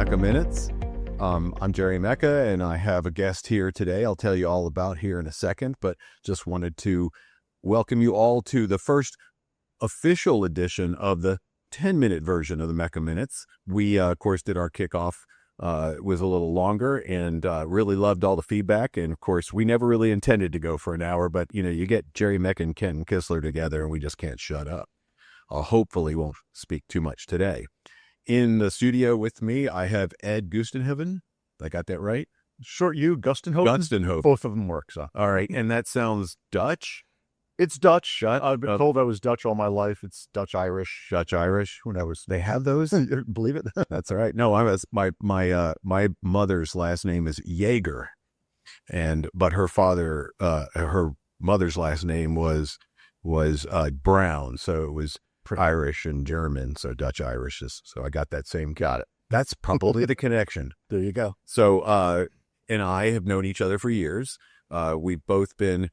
Mecca Minutes. I'm Gerry Mecca, and I have a guest here today. I'll tell you all about here in a second, but just wanted to welcome you all to the first official edition of the 10-minute version of the Mecca Minutes. We, of course, did our kickoff. It was a little longer and really loved all the feedback. And, of course, we never really intended to go for an hour, but, you get Gerry Mecca and Ken Kistler together, and we just can't shut up. Hopefully won't speak too much today. In the studio with me, I have Ed Gustenhoven. I got that right? Short U, Gustenhoven. Gustenhoven. Both of them work. So. All right. And that sounds Dutch? It's Dutch. I've been told I was Dutch all my life. It's Dutch-Irish. Dutch-Irish? They have those? Believe it? That's all right. No, my mother's last name is Jaeger. But her mother's last name was Brown. So it was Irish and German, so Dutch-Irish. So I got that same. Got it. That's probably the connection. There you go. So, and I have known each other for years. We've both been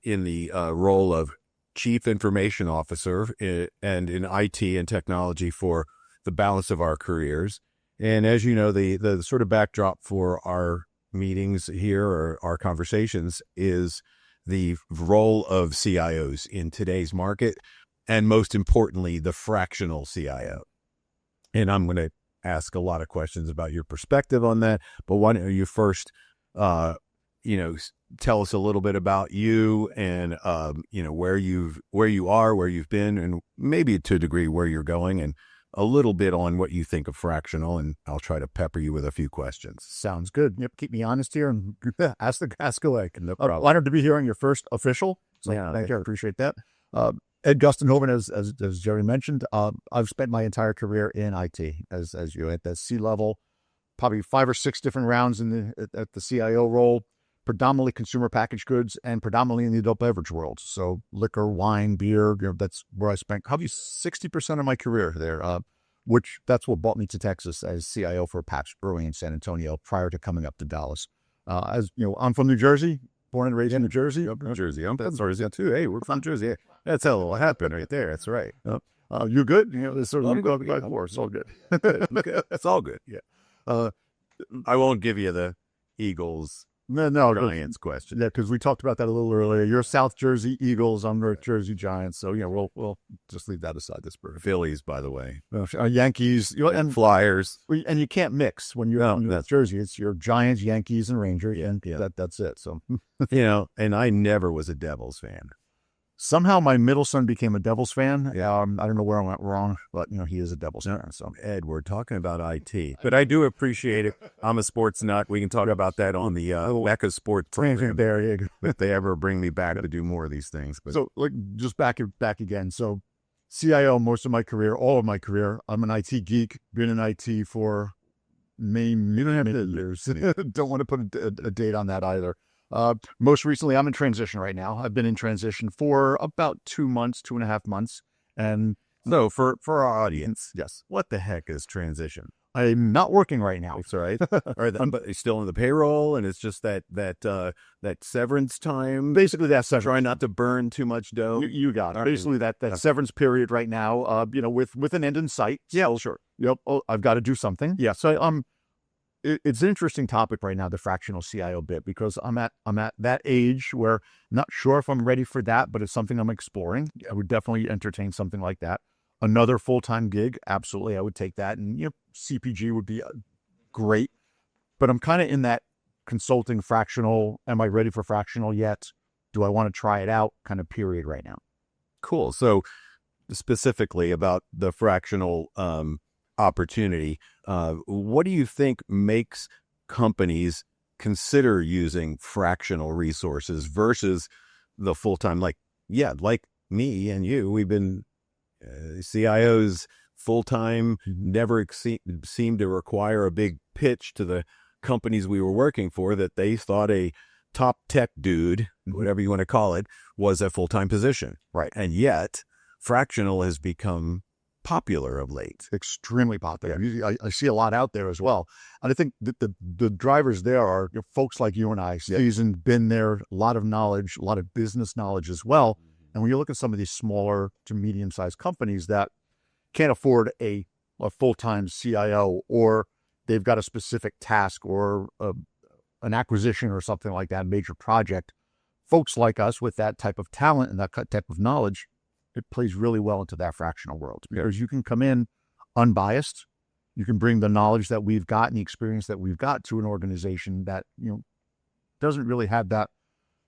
in the role of Chief Information Officer and in IT and technology for the balance of our careers. And as you know, the sort of backdrop for our meetings here or our conversations is the role of CIOs in today's market. And most importantly, the fractional CIO. And I'm going to ask a lot of questions about your perspective on that. But why don't you first, tell us a little bit about you and, where you are, where you've been, and maybe to a degree where you're going, and a little bit on what you think of fractional. And I'll try to pepper you with a few questions. Sounds good. Yep. Keep me honest here and ask away. No problem. Honored to be here on your first official. So yeah, thank you. I appreciate that. Ed Gustenhoven, as Gerry mentioned, I've spent my entire career in IT as you at the C-level, probably 5 or 6 different rounds at the CIO role, predominantly consumer packaged goods and predominantly in the adult beverage world. So liquor, wine, beer, that's where I spent probably 60% of my career there, which that's what brought me to Texas as CIO for Pabst Brewing in San Antonio prior to coming up to Dallas. As you know, I'm from New Jersey. Born and raised in New Jersey. Yep, New Jersey. I'm from Jersey too. Hey, we're from Jersey. That's how it'll happen right there. That's right. You good? This sort of talking about war. It's all good. It's all good. Yeah. I won't give you the Eagles Giants question. Yeah, because we talked about that a little earlier. You're South Jersey Eagles. I'm North Jersey Giants. So we'll just leave that aside. This bird. Phillies, by the way. Yankees and Flyers. And you can't mix when you're in North Jersey. It's your Giants, Yankees, and Rangers. Yeah, and that's it. So and I never was a Devils fan. Somehow my middle son became a Devils fan. Yeah, I don't know where I went wrong, but he is a Devils fan. So Ed, we're talking about IT, but I do appreciate it. I'm a sports nut. We can talk about that on the Mecca Sports program. There you go. If they ever bring me back to do more of these things. But. So just back again. So CIO most of my career, all of my career. I'm an IT geek. Been in IT for many years. Don't want to put a date on that either. Most recently, I'm in transition right now. I've been in transition for about 2.5 months. And so for our audience, yes, what the heck is transition? I'm not working right now. That's right. But you're still in the payroll, and it's just that severance time. Basically, that's severance. Try not to burn too much dough. You got it. Basically, that severance period right now. With an end in sight. Yeah, well, sure. Yep. Oh, I've got to do something. Yeah. So it's an interesting topic right now, the fractional CIO bit, because I'm at that age where I'm not sure if I'm ready for that, but it's something I'm exploring. I would definitely entertain something like that. Another full-time gig, absolutely, I would take that. And CPG would be great, but I'm kind of in that consulting fractional. Am I ready for fractional yet? Do I want to try it out? Kind of period right now. Cool. So specifically about the fractional opportunity, what do you think makes companies consider using fractional resources versus the full-time? Like me and you, we've been CIOs full-time, never seemed to require a big pitch to the companies we were working for that they thought a top tech dude, whatever you want to call it, was a full-time position. Right. And yet fractional has become popular of late. Extremely popular. Yeah. I see a lot out there as well. And I think that the drivers there are folks like you and I, seasoned, been there, a lot of knowledge, a lot of business knowledge as well. And when you look at some of these smaller to medium-sized companies that can't afford a full-time CIO, or they've got a specific task or an acquisition or something like that, major project, folks like us with that type of talent and that type of knowledge, it plays really well into that fractional world, because you can come in unbiased. You can bring the knowledge that we've got and the experience that we've got to an organization that, doesn't really have that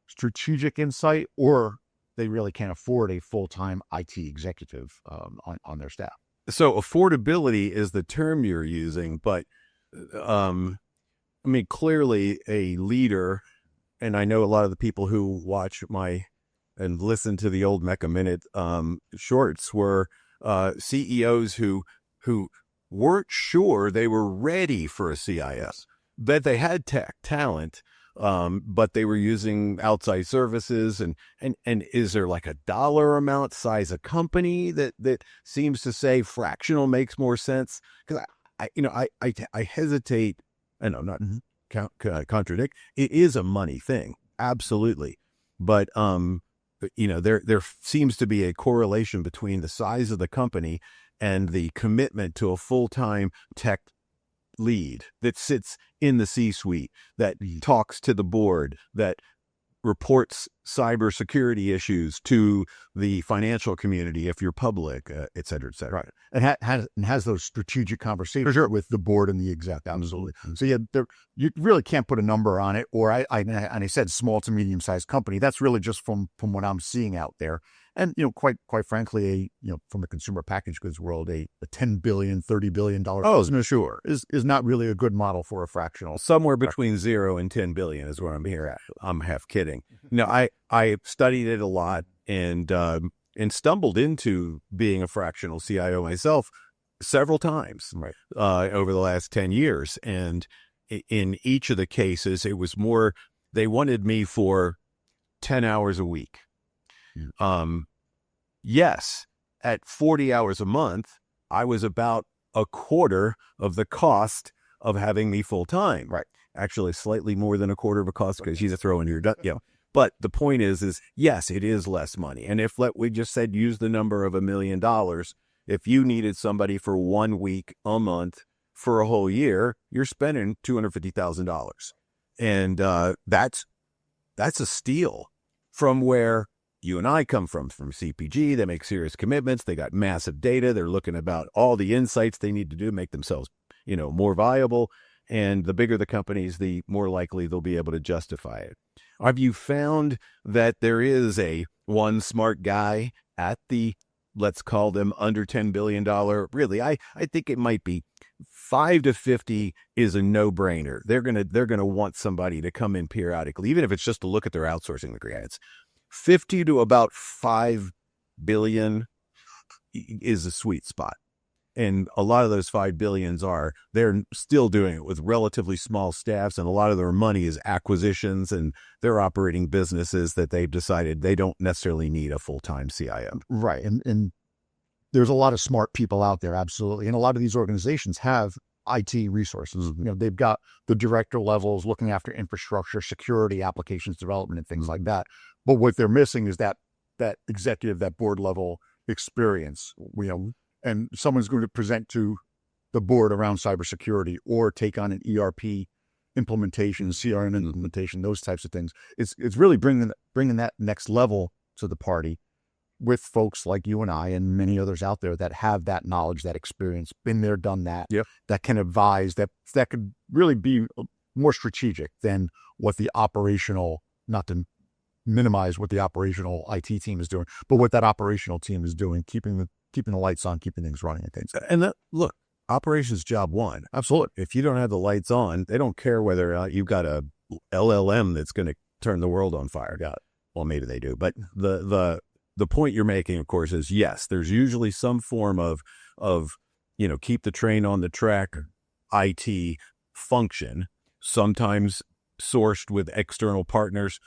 strategic insight, or they really can't afford a full-time IT executive on their staff. So affordability is the term you're using, but clearly a leader, and I know a lot of the people who watch and listen to the old Mecca Minute shorts were CEOs who weren't sure they were ready for a CIO, that they had tech talent, but they were using outside services. And is there like a dollar amount, size of company that seems to say fractional makes more sense? Because I hesitate. I know, not contradict. It is a money thing, absolutely, but there seems to be a correlation between the size of the company and the commitment to a full-time tech lead that sits in the C-suite, that talks to the board, that reports cybersecurity issues to the financial community if you're public, et cetera, et cetera. Right. And has those strategic conversations with the board and the exec. Absolutely. Mm-hmm. So you really can't put a number on it. Or I said small to medium sized company. That's really just from what I'm seeing out there. And quite frankly, from the consumer packaged goods world, a $10 billion, $30 billion business, sure, is not really a good model for a fractional. Somewhere between 0 and 10 billion is where I'm here at. I'm half kidding. No, I studied it a lot and stumbled into being a fractional CIO myself several times over the last 10 years. And in each of the cases, it was more, they wanted me for 10 hours a week. Yes, at 40 hours a month, I was about a quarter of the cost of having me full time. Right. Actually, slightly more than a quarter of a cost, because you throw in your, But the point is yes, it is less money. And if we just said, use the number of $1 million, if you needed somebody for 1 week a month for a whole year, you're spending $250,000. And that's a steal from where you and I come from CPG. They make serious commitments. They got massive data. They're looking about all the insights they need to do, make themselves, more viable. And the bigger the companies, the more likely they'll be able to justify it. Have you found that there is one smart guy at the, let's call them under $10 billion? Really, I think it might be 5 to 50 is a no-brainer. They're gonna want somebody to come in periodically, even if it's just to look at their outsourcing agreements. 50 to about 5 billion is a sweet spot. And a lot of those 5 billions they're still doing it with relatively small staffs. And a lot of their money is acquisitions, and they're operating businesses that they've decided they don't necessarily need a full-time CIO. Right. And there's a lot of smart people out there. Absolutely. And a lot of these organizations have IT resources. They've got the director levels looking after infrastructure, security, applications development, and things like that. But what they're missing is that executive, that board level experience, and someone's going to present to the board around cybersecurity or take on an ERP implementation, CRM implementation, those types of things. It's really bringing that next level to the party with folks like you and I and many others out there that have that knowledge, that experience, been there, done that, that can advise, that could really be more strategic than what the operational, not to minimize what the operational IT team is doing, but what that operational team is doing, keeping the lights on, keeping things running and things. And look, operations job one. Absolutely. If you don't have the lights on, they don't care whether or not you've got a LLM that's going to turn the world on fire. Well, maybe they do, but the point you're making, of course, is yes, there's usually some form of keep the train on the track IT function, sometimes sourced with external partners,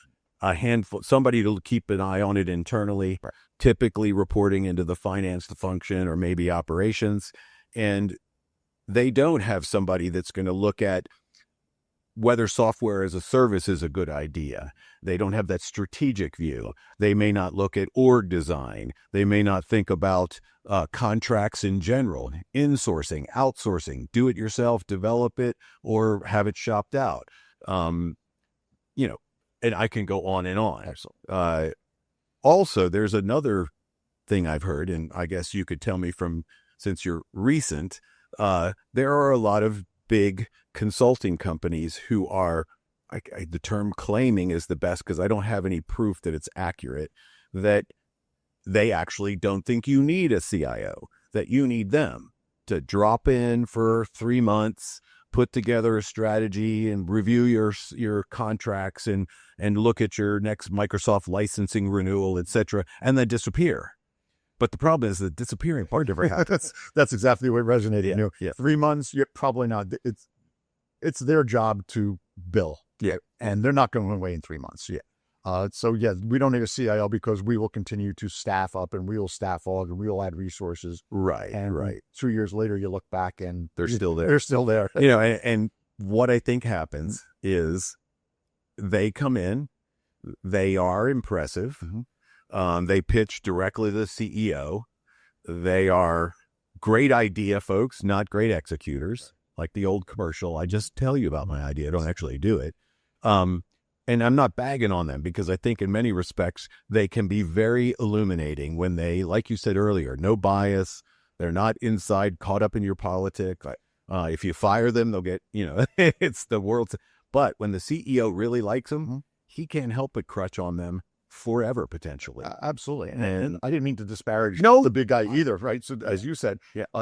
a handful, somebody to keep an eye on it internally, typically reporting into the finance function or maybe operations. And they don't have somebody that's going to look at whether software as a service is a good idea. They don't have that strategic view. They may not look at org design. They may not think about contracts in general, insourcing, outsourcing, do it yourself, develop it, or have it shopped out. You know, and I can go on and on. Also, there's another thing I've heard, and I guess you could tell me since you're recent, there are a lot of big consulting companies who are, the term claiming is the best because I don't have any proof that it's accurate, that they actually don't think you need a CIO, that you need them to drop in for 3 months, put together a strategy and review your contracts and look at your next Microsoft licensing renewal, etc., and then disappear. But the problem is the disappearing part never happens. That's exactly what resonated. 3 months, you're probably not. It's their job to bill. Yeah. And they're not going away in 3 months. Yeah. So yeah, we don't need a CIO because we will continue to staff up and we will staff aug and we will add resources. Right. And right. 2 years later, you look back and they're still there. They're still there. You know, and what I think happens is they come in, they are impressive. They pitch directly to the CEO. They are great idea folks, not great executors, like the old commercial. I just tell you about my idea, I don't actually do it. And I'm not bagging on them because I think in many respects, they can be very illuminating when they, like you said earlier, no bias. They're not inside caught up in your politics. If you fire them, they'll get, it's the world's. But when the CEO really likes them, he can't help but crutch on them forever, potentially. Absolutely. And I didn't mean to disparage the big guy either, right? So as you said,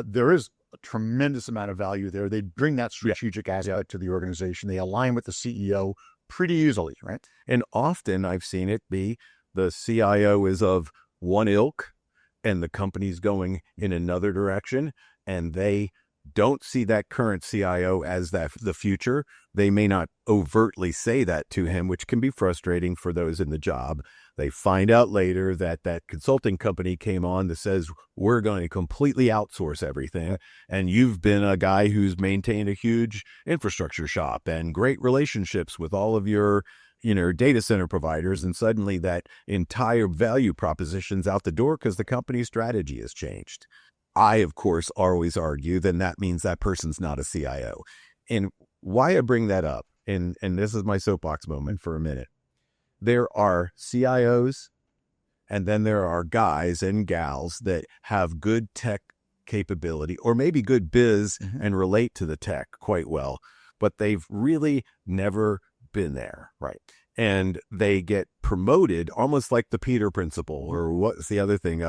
there is a tremendous amount of value there. They bring that strategic aspect to the organization. They align with the CEO pretty easily, right? And often I've seen it be the CIO is of one ilk and the company's going in another direction, and they don't see that current CIO as the future. They may not overtly say that to him, which can be frustrating for those in the job. They find out later that consulting company came on that says, we're going to completely outsource everything. And you've been a guy who's maintained a huge infrastructure shop and great relationships with all of your data center providers. And suddenly that entire value proposition's out the door because the company's strategy has changed. I, of course, always argue then that means that person's not a CIO. And why I bring that up, and this is my soapbox moment for a minute, there are CIOs and then there are guys and gals that have good tech capability or maybe good biz and relate to the tech quite well, but they've really never been there. Right. And they get promoted almost like the Peter principle, or what's the other thing?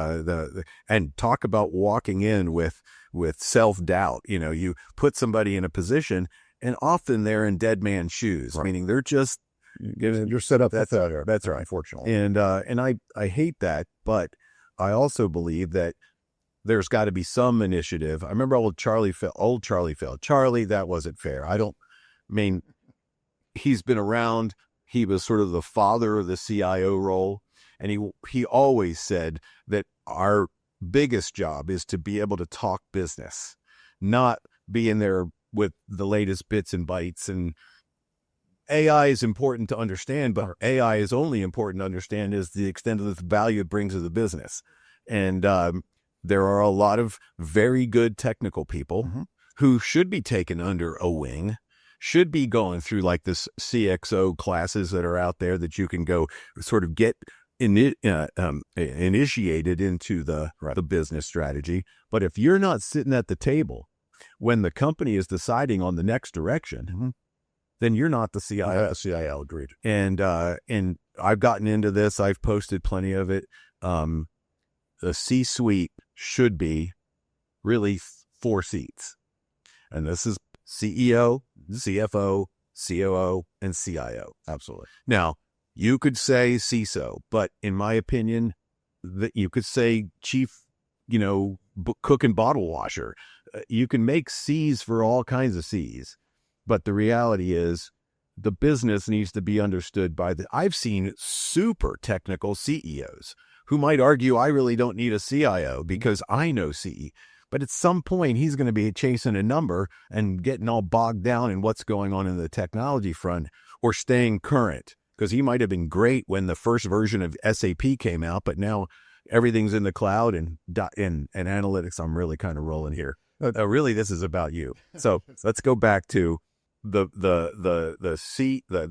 And talk about walking in with self-doubt. You put somebody in a position, and often they're in dead man's shoes, meaning they're just you're set up. That's right. Unfortunately. And I hate that, but I also believe that there's got to be some initiative. I remember old Charlie failed. Charlie, that wasn't fair. He's been around. He was sort of the father of the CIO role. And he always said that our biggest job is to be able to talk business, not be in there with the latest bits and bytes. And AI is important to understand, but AI is only important to understand is the extent of the value it brings to the business. And there are a lot of very good technical people who should be taken under a wing, should be going through like this CXO classes that are out there that you can go sort of get initiated into the business strategy. But if you're not sitting at the table when the company is deciding on the next direction, then you're not the CIO. CIO, agreed. And I've gotten into this. I've posted plenty of it. The C-suite should be really 4 seats. And this is CEO, CFO, COO, and CIO. Absolutely. Now, you could say CISO, but in my opinion, that you could say chief, cook and bottle washer. You can make C's for all kinds of C's, but the reality is the business needs to be understood by I've seen super technical CEOs who might argue I really don't need a CIO because I know CE. But at some point, he's going to be chasing a number and getting all bogged down in what's going on in the technology front or staying current. Because he might have been great when the first version of SAP came out, but now everything's in the cloud and analytics. I'm really kind of rolling here. Really, this is about you. So let's go back to the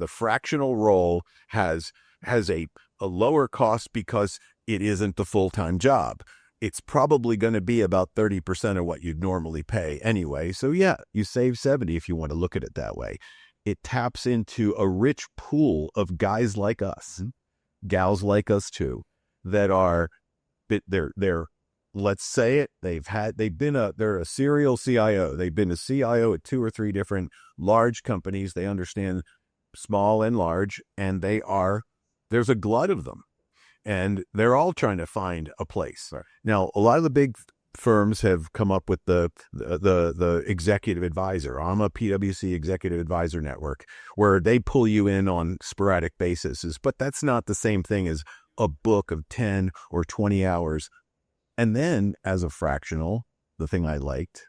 fractional role has a lower cost because it isn't the full-time job. It's probably going to be about 30% of what you'd normally pay anyway. So yeah, you save 70 if you want to look at it that way. It taps into a rich pool of guys like us, gals like us too, that are, they're let's say it, they're a serial CIO. They've been a CIO at 2 or 3 different large companies. They understand small and large, and there's a glut of them, and they're all trying to find a place. Right. Now, a lot of the big firms have come up with the executive advisor. I'm a PwC executive advisor network, where they pull you in on sporadic basis, but that's not the same thing as a book of 10 or 20 hours. And then as a fractional, the thing I liked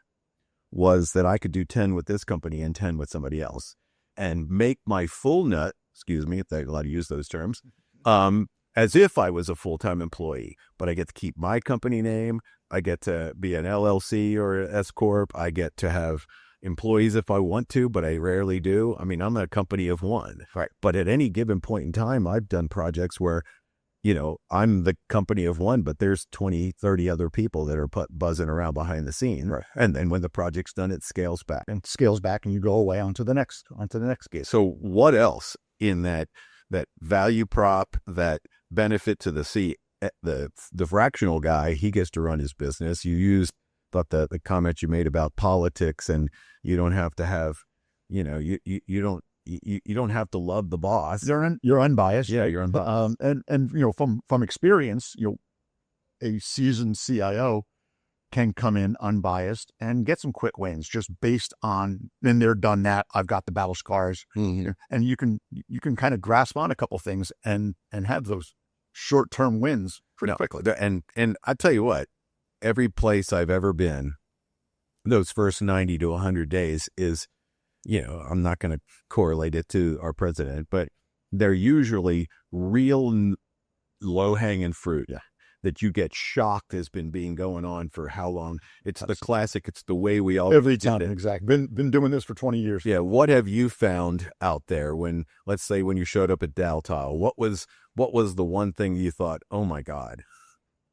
was that I could do 10 with this company and 10 with somebody else and make my full nut, excuse me, if they're allowed to use those terms, as if I was a full-time employee, but I get to keep my company name. I get to be an LLC or an S Corp. I get to have employees if I want to, but I rarely do. I mean, I'm a company of one, right? But at any given point in time, I've done projects where, I'm the company of one, but there's 20, 30 other people that are buzzing around behind the scene. Right. And then when the project's done, it scales back. And you go away onto the next gig. So what else in that value prop, that benefit to the fractional guy, he gets to run his business. You used the comment you made about politics, and you don't have to have, you don't have to love the boss. You're unbiased. Yeah, you're unbiased. And from experience, a seasoned CIO can come in unbiased and get some quick wins just based on, been there, done that. I've got the battle scars, and you can kind of grasp on a couple things and have those short-term wins pretty quickly. And I tell you what, every place I've ever been, those first 90 to 100 days is, I'm not going to correlate it to our president, but they're usually real low-hanging fruit. Yeah. That you get shocked has been going on for how long. It's the classic. It's the way we all every time. Exactly. Been doing this for 20 years. Yeah. What have you found out there when, let's say, when you showed up at Daltile? What was the one thing you thought, oh my God?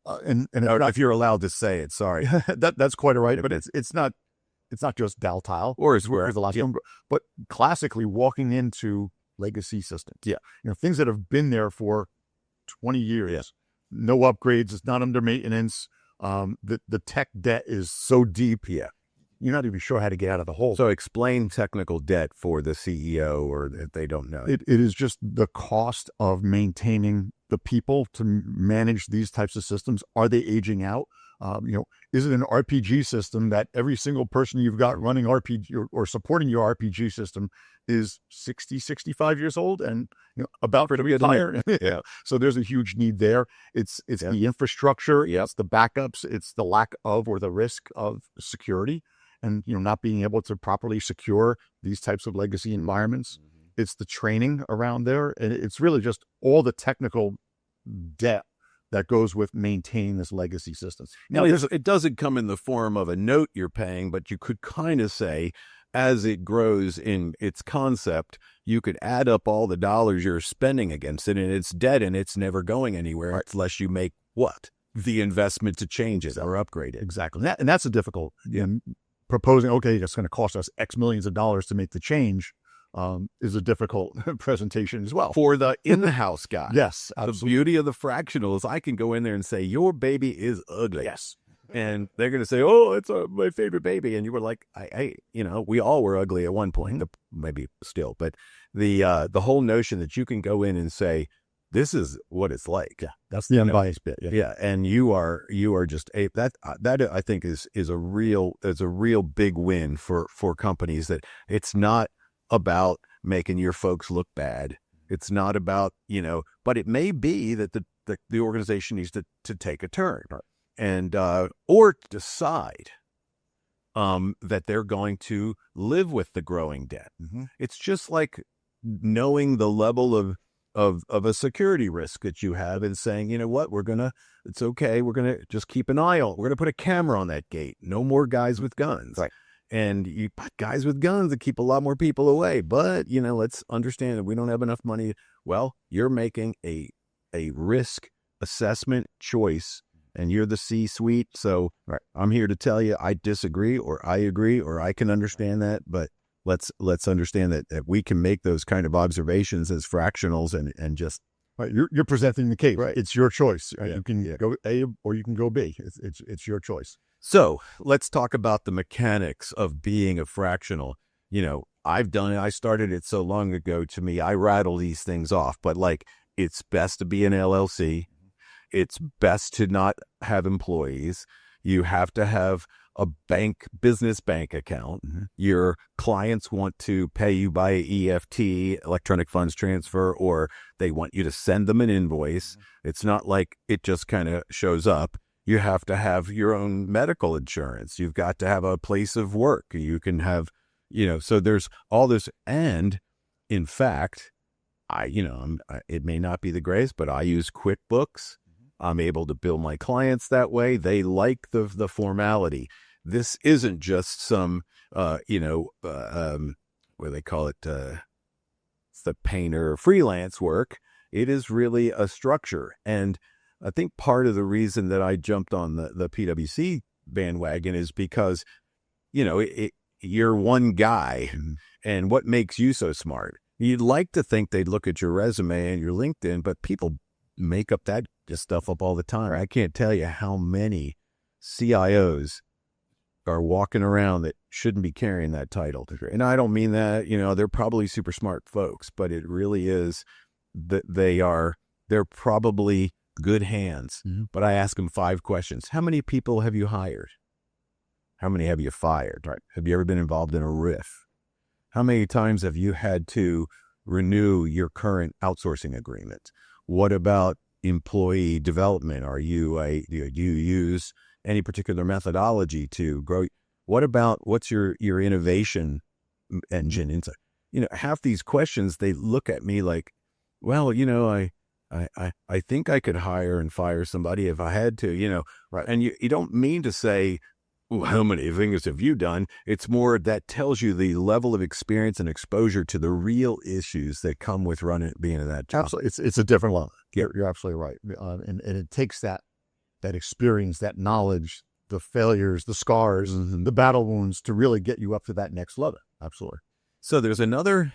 And if you're allowed to say it, sorry. That's quite all right. But it's not just Daltile, or is where the last one, but classically walking into legacy systems. Yeah. Things that have been there for 20 years. Yeah. No upgrades. It's not under maintenance. The tech debt is so deep. Yeah. You're not even sure how to get out of the hole. So explain technical debt for the CEO, or if they don't know. It is just the cost of maintaining the people to manage these types of systems. Are they aging out? Is it an RPG system that every single person you've got running RPG or supporting your RPG system is 60, 65 years old and about to retire? Yeah. So there's a huge need there. It's the infrastructure. Yeah. It's the backups. It's the lack of, or the risk of, security, and not being able to properly secure these types of legacy environments. Mm-hmm. It's the training around there, and it's really just all the technical debt that goes with maintaining this legacy system. Now, it doesn't come in the form of a note you're paying, but you could kind of say, as it grows in its concept, you could add up all the dollars you're spending against it, and it's dead, and it's never going anywhere unless you make what? The investment to change it or upgrade it. Exactly. And that's a difficult, proposing, okay, it's going to cost us X millions of dollars to make the change. Is a difficult presentation as well. For the in-house guy. Yes, absolutely. The beauty of the fractional is I can go in there and say, your baby is ugly. Yes. And they're going to say, oh, it's my favorite baby. And you were like, we all were ugly at one point, maybe still. But the whole notion that you can go in and say, this is what it's like. Yeah, that's the unbiased bit. Yeah. And you are just that I think is a real big win for companies, that it's not about making your folks look bad. It's not about, but it may be that the organization needs to take a turn, and or decide that they're going to live with the growing debt. Mm-hmm. It's just like knowing the level of a security risk that you have and saying, you know what, it's okay. We're going to just keep an eye on, we're going to put a camera on that gate. No more guys with guns. Right. And you put guys with guns that keep a lot more people away. But, let's understand that we don't have enough money. Well, you're making a risk assessment choice, and you're the C-suite. So Right. I'm here to tell you I disagree, or I agree, or I can understand that. But let's understand that we can make those kind of observations as fractionals and just. Right. You're presenting the case. Right. It's your choice. Right? Yeah. You can go A or you can go B. It's your choice. So let's talk about the mechanics of being a fractional. I've done it. I started it so long ago. To me, I rattle these things off, but it's best to be an LLC. It's best to not have employees. You have to have a business bank account. Mm-hmm. Your clients want to pay you by EFT, electronic funds transfer, or they want you to send them an invoice. Mm-hmm. It's not like it just kind of shows up. You have to have your own medical insurance. You've got to have a place of work. You can have, so there's all this. And in fact, it may not be the greatest, but I use QuickBooks. I'm able to bill my clients that way. They like the formality. This isn't just some, what do they call it? It's the painter freelance work. It is really a structure. And I think part of the reason that I jumped on the PwC bandwagon is because, you're one guy. Mm-hmm. And what makes you so smart? You'd like to think they'd look at your resume and your LinkedIn, but people make up that stuff up all the time. I can't tell you how many CIOs are walking around that shouldn't be carrying that title. And I don't mean that, they're probably super smart folks, but it really is that they're probably good hands. Mm-hmm. But I ask them 5 questions. How many people have you hired? How many have you fired? Right. Have you ever been involved in a RIF? How many times have you had to renew your current outsourcing agreement? What about employee development? Do you use any particular methodology to grow? What's your innovation engine? And so, half these questions, they look at me like, well, I think I could hire and fire somebody if I had to, Right. And you don't mean to say, well, how many things have you done? It's more that tells you the level of experience and exposure to the real issues that come with being in that job. Absolutely. It's a different level. Yeah. You're absolutely right. And it takes that experience, that knowledge, the failures, the scars, Mm-hmm. the battle wounds to really get you up to that next level. Absolutely. So there's another,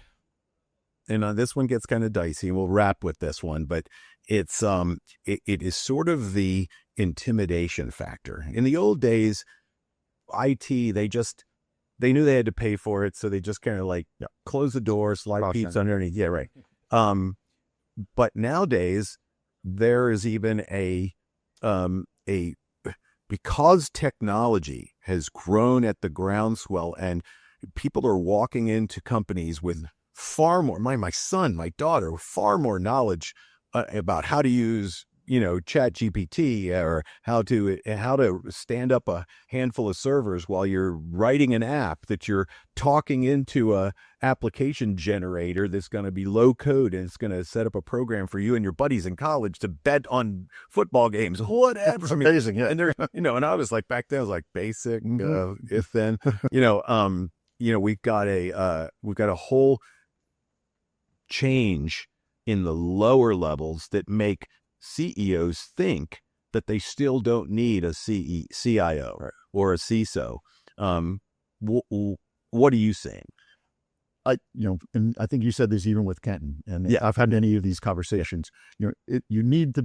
and this one gets kind of dicey. We'll wrap with this one, but it's it is sort of the intimidation factor. In the old days, IT, they knew they had to pay for it, so they just kind of close the door, slide peeps underneath. Yeah, right. But nowadays there is even because technology has grown at the groundswell, and people are walking into companies with far more, my son, my daughter, far more knowledge about how to use, Chat GPT, or how to stand up a handful of servers while you're writing an app that you're talking into a application generator that's going to be low code, and it's going to set up a program for you and your buddies in college to bet on football games. Whatever. That's amazing. Yeah. And they're, and I was like, back then I was like basic, Mm-hmm. if then, we've got a whole change in the lower levels that make CEOs think that they still don't need a CIO Right. or a CISO. What are you saying? And I think you said this even with Kenton, and Yeah. I've had many of these conversations. You need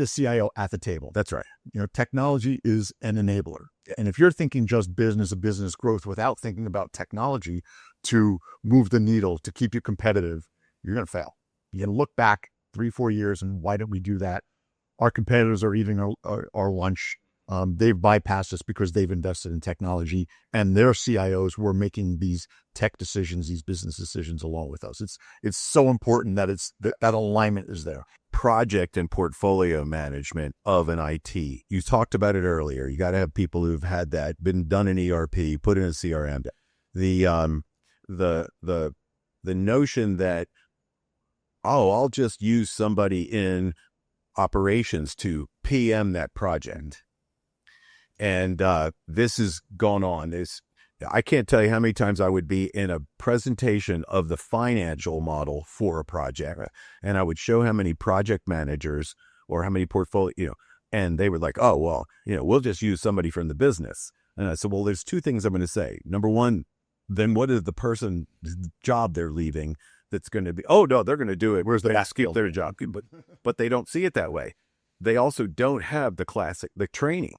a CIO at the table. That's right. Technology is an enabler. And if you're thinking just business growth without thinking about technology to move the needle, to keep you competitive, you're going to fail. You're going to look back 3-4 years and why didn't we do that? Our competitors are eating our lunch. They've bypassed us because they've invested in technology, and their CIOs were making these tech decisions, these business decisions along with us. It's so important that that alignment is there. Project and portfolio management of an IT. You talked about it earlier. You got to have people who've had that, been done in ERP, put in a CRM. The notion that, oh, I'll just use somebody in operations to PM that project. And this has gone on. I can't tell you how many times I would be in a presentation of the financial model for a project, and I would show how many project managers or how many portfolio, and they were like, oh, well, we'll just use somebody from the business. And I said, well, there's two things I'm going to say. Number one, then what is the person's job they're leaving that's going to be, oh, no, they're going to do it. Where's the skill? Their job. But they don't see it that way. They also don't have the training.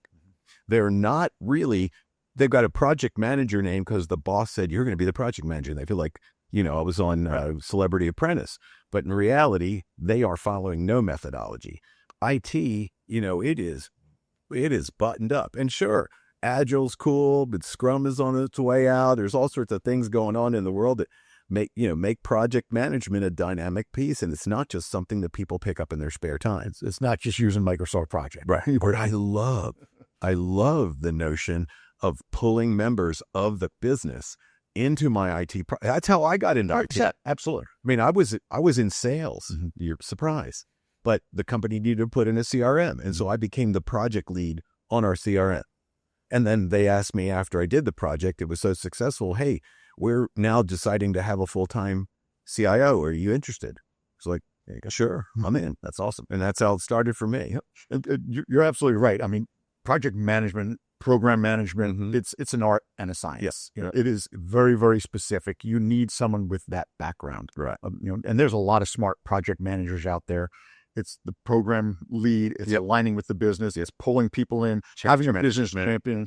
They're not really, they've got a project manager name because the boss said, you're going to be the project manager. And they feel like, I was on Celebrity Apprentice. But in reality, they are following no methodology. IT, it is buttoned up. And sure, Agile's cool, but Scrum is on its way out. There's all sorts of things going on in the world that make project management a dynamic piece. And it's not just something that people pick up in their spare time. It's not just using Microsoft Project. Right. But I love the notion of pulling members of the business into my IT. That's how I got into IT. Yeah, absolutely. I mean, I was in sales. Mm-hmm. You're surprised, but the company needed to put in a CRM, and so I became the project lead on our CRM. And then they asked me after I did the project, it was so successful. Hey, we're now deciding to have a full-time CIO. Are you interested? It's like, sure, I'm in. That's awesome, and that's how it started for me. You're absolutely right. I mean, project management, program management, mm-hmm. it's an art and a science. Yes. It is very, very specific. You need someone with that background. Right. And there's a lot of smart project managers out there. It's the program lead. It's aligning with the business. It's pulling people in, having a business champion,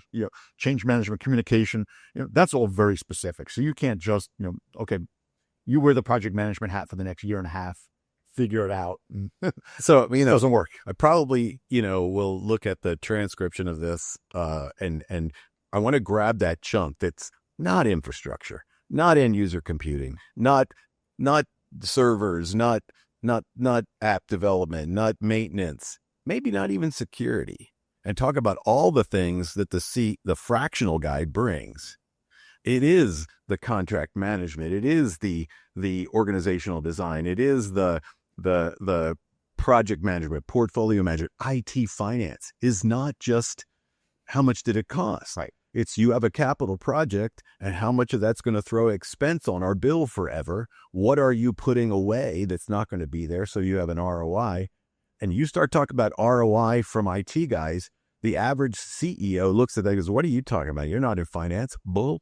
change management, communication. That's all very specific. So you can't just, okay, you wear the project management hat for the next year and a half. Figure it out. So, it doesn't work. I probably, will look at the transcription of this, and I want to grab that chunk that's not infrastructure, not end user computing, not servers, not app development, not maintenance, maybe not even security, and talk about all the things that the fractional guy brings. It is the contract management. It is the organizational design. It is the project management, portfolio management. IT finance is not just how much did it cost. Right. It's you have a capital project and how much of that's going to throw expense on our bill forever. What are you putting away that's not going to be there so you have an ROI? And you start talking about ROI from IT guys, the average CEO looks at that and goes, what are you talking about? You're not in finance. Bull.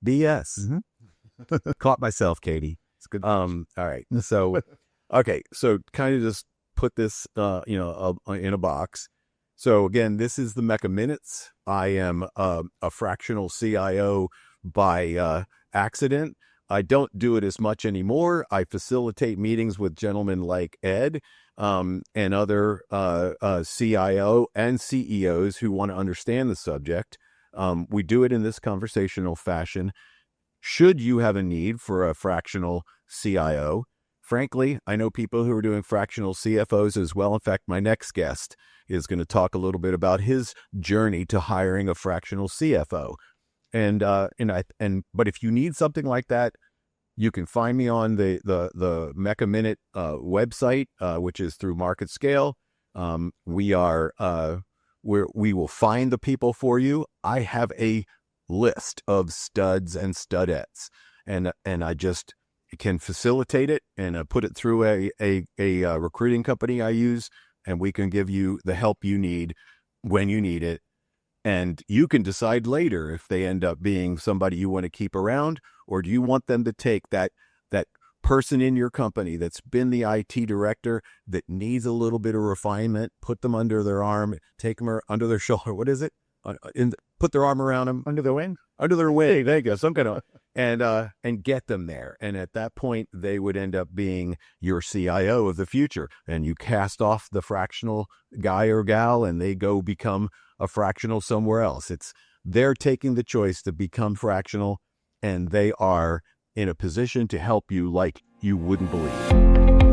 BS. Mm-hmm. Caught myself, Katie. It's good. All right. So, okay. So kind of just put this, in a box. So again, this is the Mecca Minutes. I am a fractional CIO by accident. I don't do it as much anymore. I facilitate meetings with gentlemen like Ed and other CIO and CEOs who want to understand the subject. We do it in this conversational fashion. Should you have a need for a fractional CIO, frankly, I know people who are doing fractional CFOs as well. In fact, my next guest is going to talk a little bit about his journey to hiring a fractional CFO. But if you need something like that, you can find me on the Mecca Minute website, which is through Market Scale. We will find the people for you. I have a list of studs and studettes, and I just can facilitate it and put it through a recruiting company I use, and we can give you the help you need when you need it. And you can decide later if they end up being somebody you want to keep around, or do you want them to take that person in your company that's been the IT director that needs a little bit of refinement, put them under their arm, take them under their shoulder. What is it? put their arm around them, Under the wing? under their wing. There you go, some kind of, and get them there. And at that point, they would end up being your CIO of the future. And you cast off the fractional guy or gal, and they go become a fractional somewhere else. They're taking the choice to become fractional, and they are in a position to help you like you wouldn't believe.